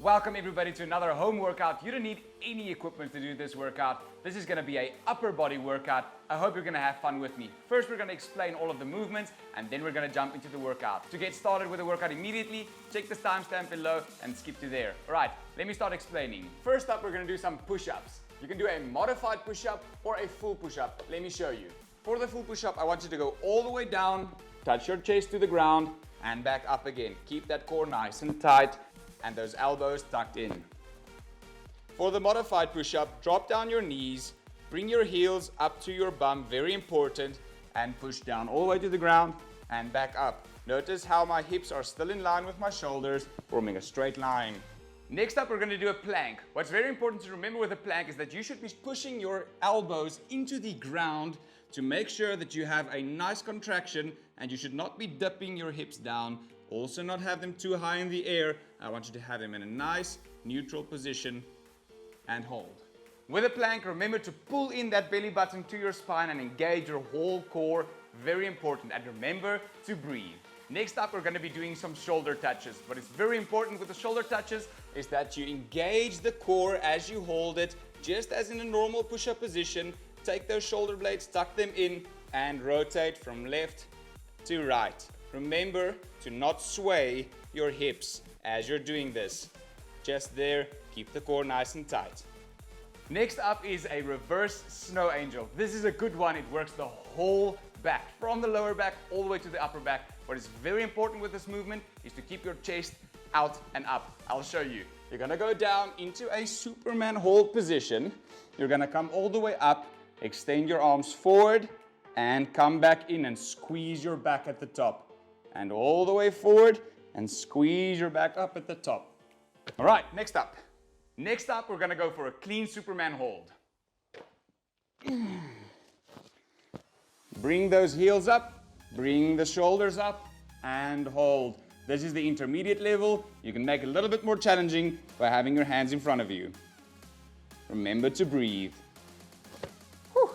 Welcome everybody to another home workout. You don't need any equipment to do this workout. This is going to be an upper body workout. I hope you're going to have fun with me. First, we're going to explain all of the movements and then we're going to jump into the workout. To get started with the workout immediately, check this timestamp below and skip to there. Alright, let me start explaining. First up, we're going to do some push-ups. You can do a modified push-up or a full push-up. Let me show you. For the full push-up, I want you to go all the way down, touch your chest to the ground and back up again. Keep that core nice and tight and those elbows tucked in. For the modified push-up, drop down your knees, bring your heels up to your bum, very important, and push down all the way to the ground and back up. Notice how my hips are still in line with my shoulders, forming a straight line. Next up, we're going to do a plank. What's very important to remember with a plank is that you should be pushing your elbows into the ground to make sure that you have a nice contraction, and you should not be dipping your hips down. Also not have them too high in the air. I want you to have them in a nice neutral position and hold. With a plank, remember to pull in that belly button to your spine and engage your whole core. Very important. And remember to breathe. Next up, we're going to be doing some shoulder touches. What is very important with the shoulder touches is that you engage the core as you hold it, just as in a normal push-up position. Take those shoulder blades, tuck them in, and rotate from left to right. Remember to not sway your hips as you're doing this. Just there, keep the core nice and tight. Next up is a reverse snow angel. This is a good one. It works the whole back, from the lower back all the way to the upper back. What is very important with this movement is to keep your chest out and up. I'll show you. You're gonna go down into a Superman hold position. You're gonna come all the way up, extend your arms forward, and come back in and squeeze your back at the top. And all the way forward and squeeze your back up at the top. All right, next up. Next up, we're gonna go for a clean Superman hold. Bring those heels up, bring the shoulders up, and hold. This is the intermediate level. You can make it a little bit more challenging by having your hands in front of you. Remember to breathe. Whew.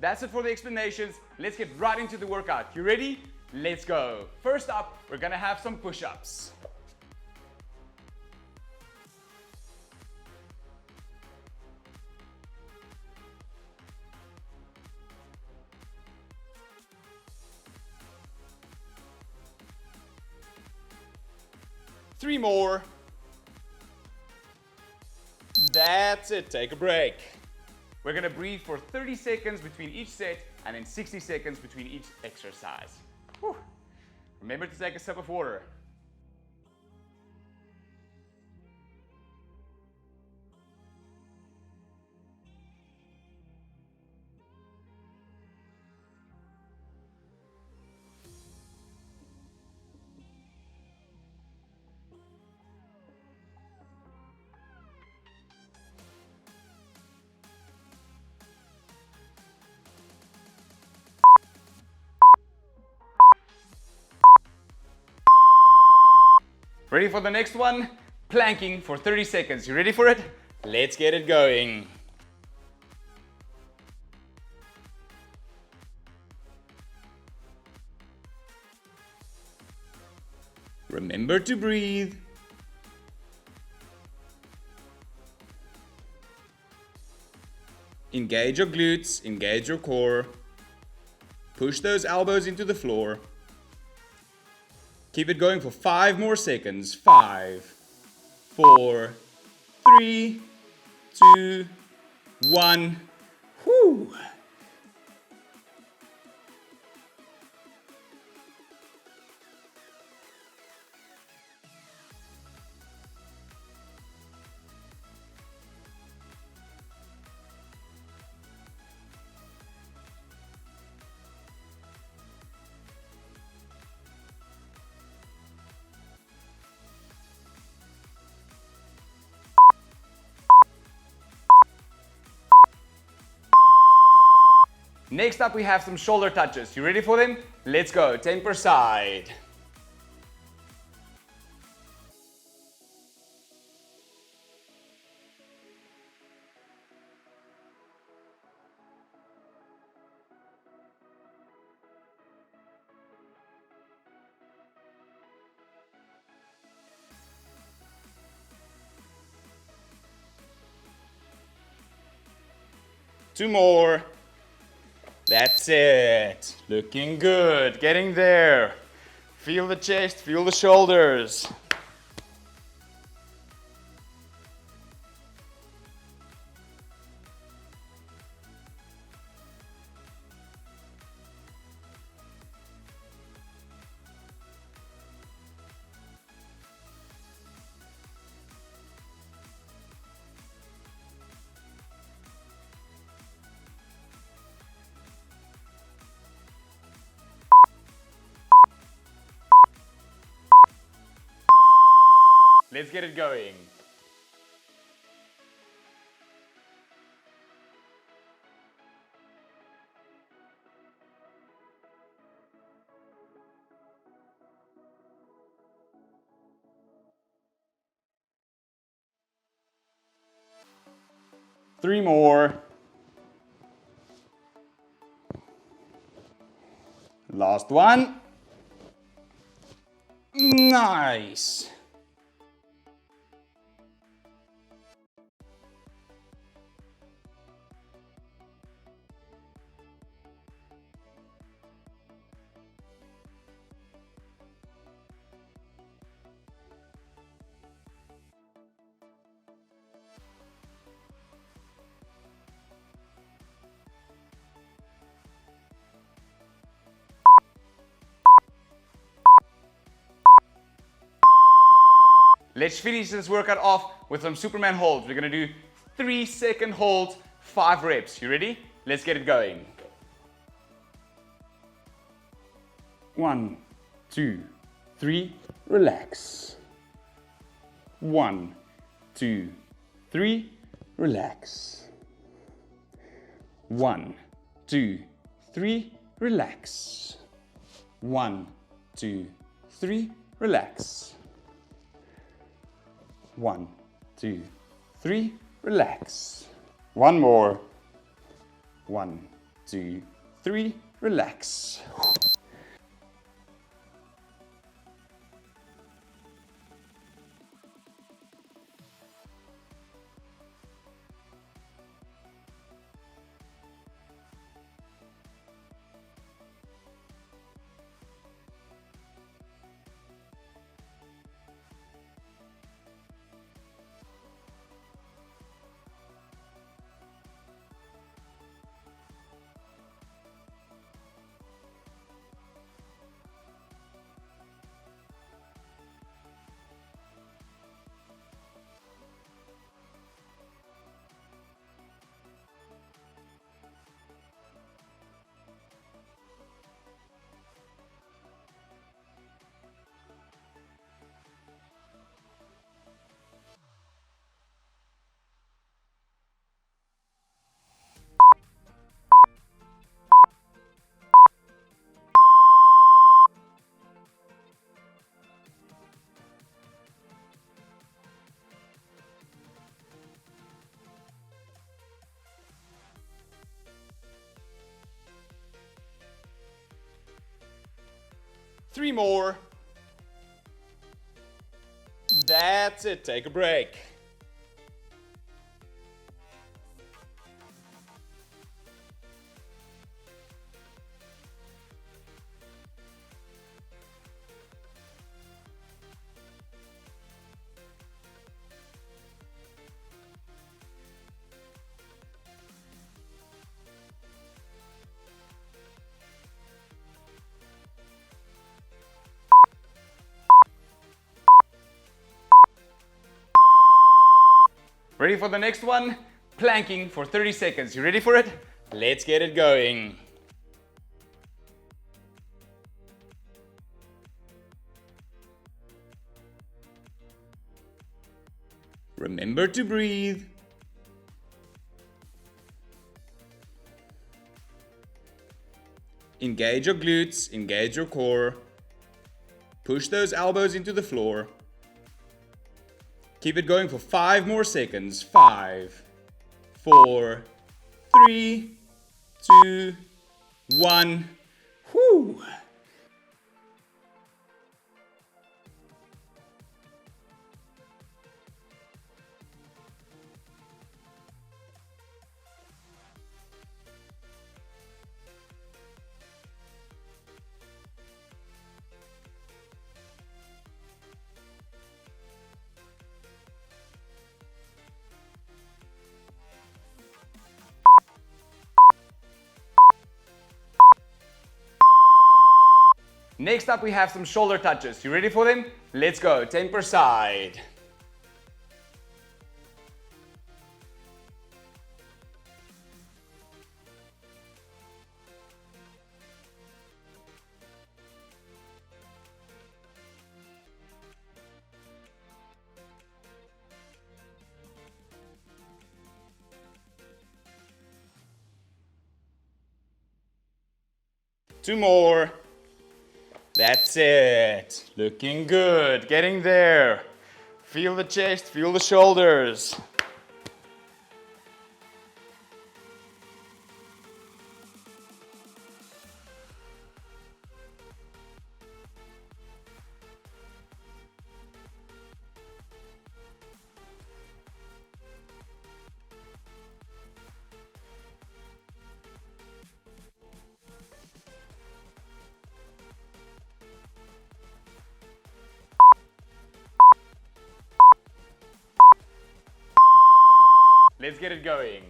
That's it for the explanations. Let's get right into the workout. You ready? Let's go. First up, we're gonna have some push-ups. Three more. That's it, take a break. We're gonna breathe for 30 seconds between each set and then 60 seconds between each exercise. Whew. Remember to take a sip of water. Ready for the next one? Planking for 30 seconds. You ready for it? Let's get it going. Remember to breathe. Engage your glutes, engage your core. Push those elbows into the floor. Keep it going for 5 more seconds. 5, 4, 3, 2, 1. Whew. Next up, we have some shoulder touches. You ready for them? Let's go. 10 per side. 2 more. That's it. Looking good. Getting there. Feel the chest, feel the shoulders. Let's get it going. Three more. Last one. Nice. Let's finish this workout off with some Superman holds. We're gonna do 3-second holds, 5 reps. You ready? Let's get it going. 1, 2, 3, relax. 1, 2, 3, relax. 1, 2, 3, relax. 1, 2, 3, relax. 1, 2, 3, relax. One more. 1, 2, 3, relax. Three more. That's it. Take a break. Ready for the next one? Planking for 30 seconds. You ready for it? Let's get it going. Remember to breathe. Engage your glutes, engage your core. Push those elbows into the floor. Keep it going for 5 more seconds. 5, 4, 3, 2, 1. Whew. Next up, we have some shoulder touches. You ready for them? Let's go. 10 per side. Two more. That's it. Looking good. Getting there. Feel the chest, feel the shoulders. Let's get it going.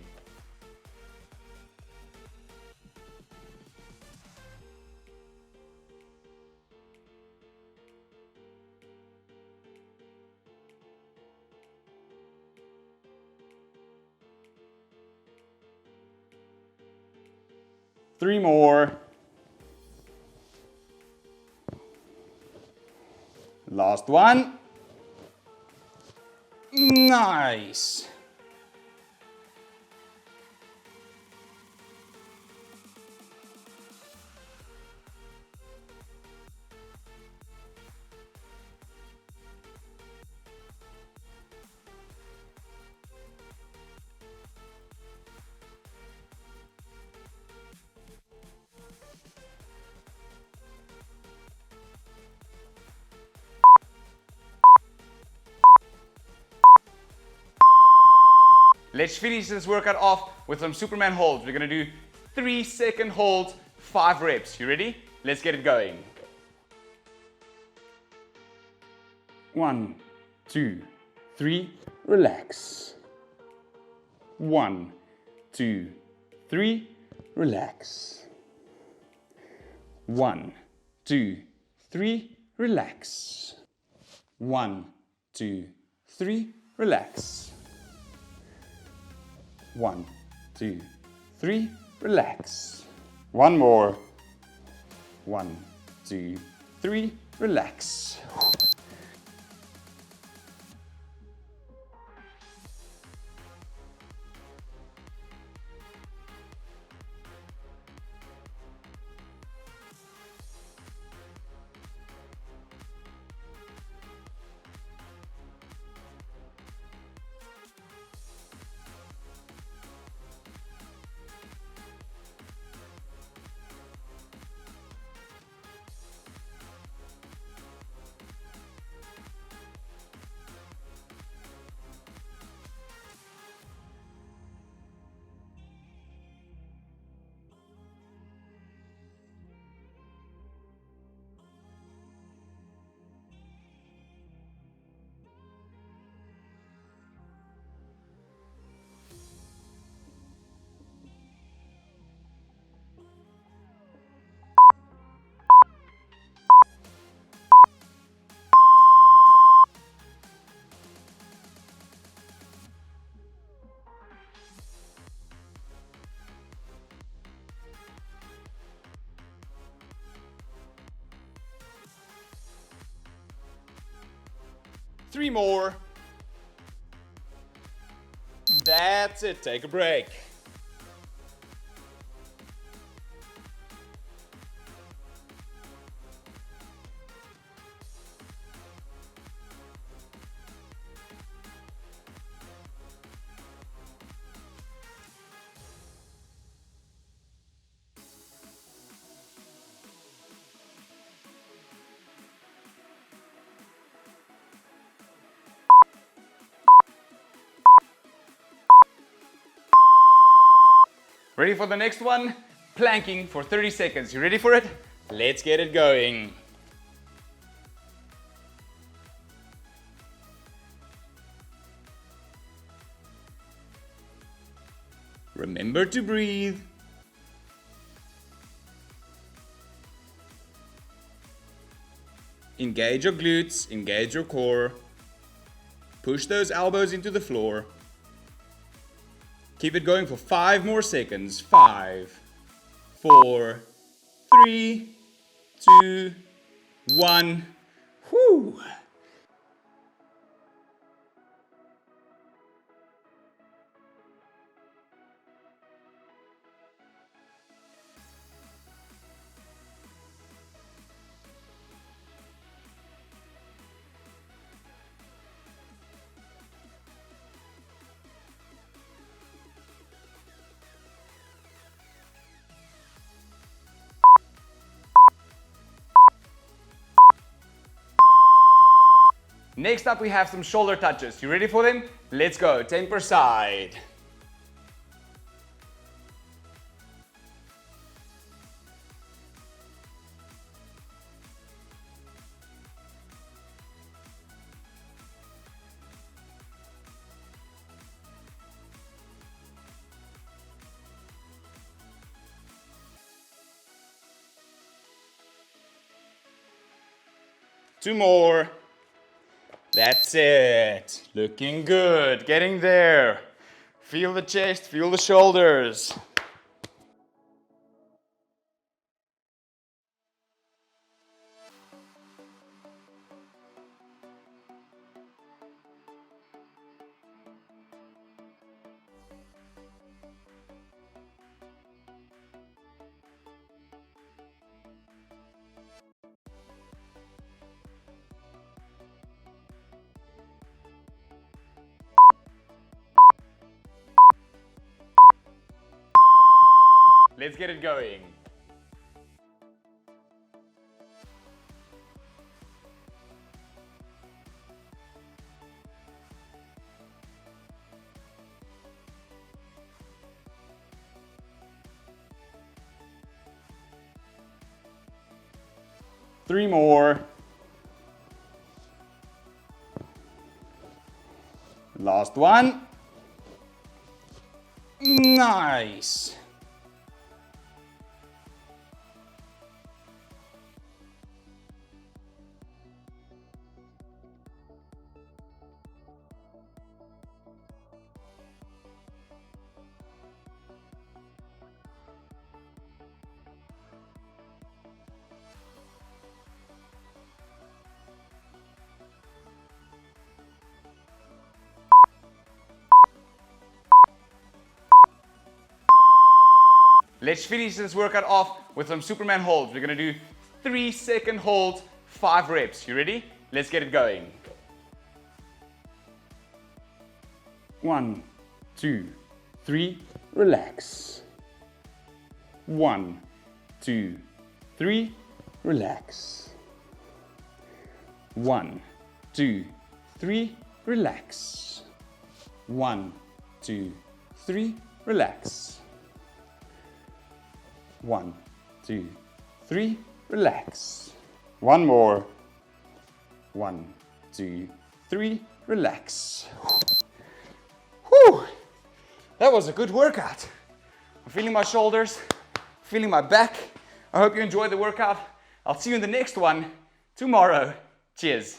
Three more. Last one. Nice. Let's finish this workout off with some Superman holds. We're gonna do 3-second holds, 5 reps. You ready? Let's get it going. 1, 2, 3, relax. 1, 2, 3, relax. 1, 2, 3, relax. 1, 2, 3, relax. 1, 2, 3, relax. One more. 1, 2, 3, relax. Three more. That's it. Take a break. Ready for the next one? Planking for 30 seconds. You ready for it? Let's get it going. Remember to breathe. Engage your glutes, engage your core. Push those elbows into the floor. Keep it going for 5 more seconds. 5, 4, 3, 2, 1. Whew. Next up, we have some shoulder touches. You ready for them? Let's go. 10 per side. Two more. That's it. Looking good. Getting there. Feel the chest, feel the shoulders. Let's get it going. Three more. Last one. Nice. Let's finish this workout off with some Superman holds. We're gonna do 3-second holds, 5 reps. You ready? Let's get it going. 1, 2, 3, relax. 1, 2, 3, relax. 1, 2, 3, relax. 1, 2, 3, relax. 1, 2, 3, relax. One more. 1, 2, 3, relax. Whew! That was a good workout. I'm feeling my shoulders, feeling my back. I hope you enjoyed the workout. I'll see you in the next one tomorrow. Cheers.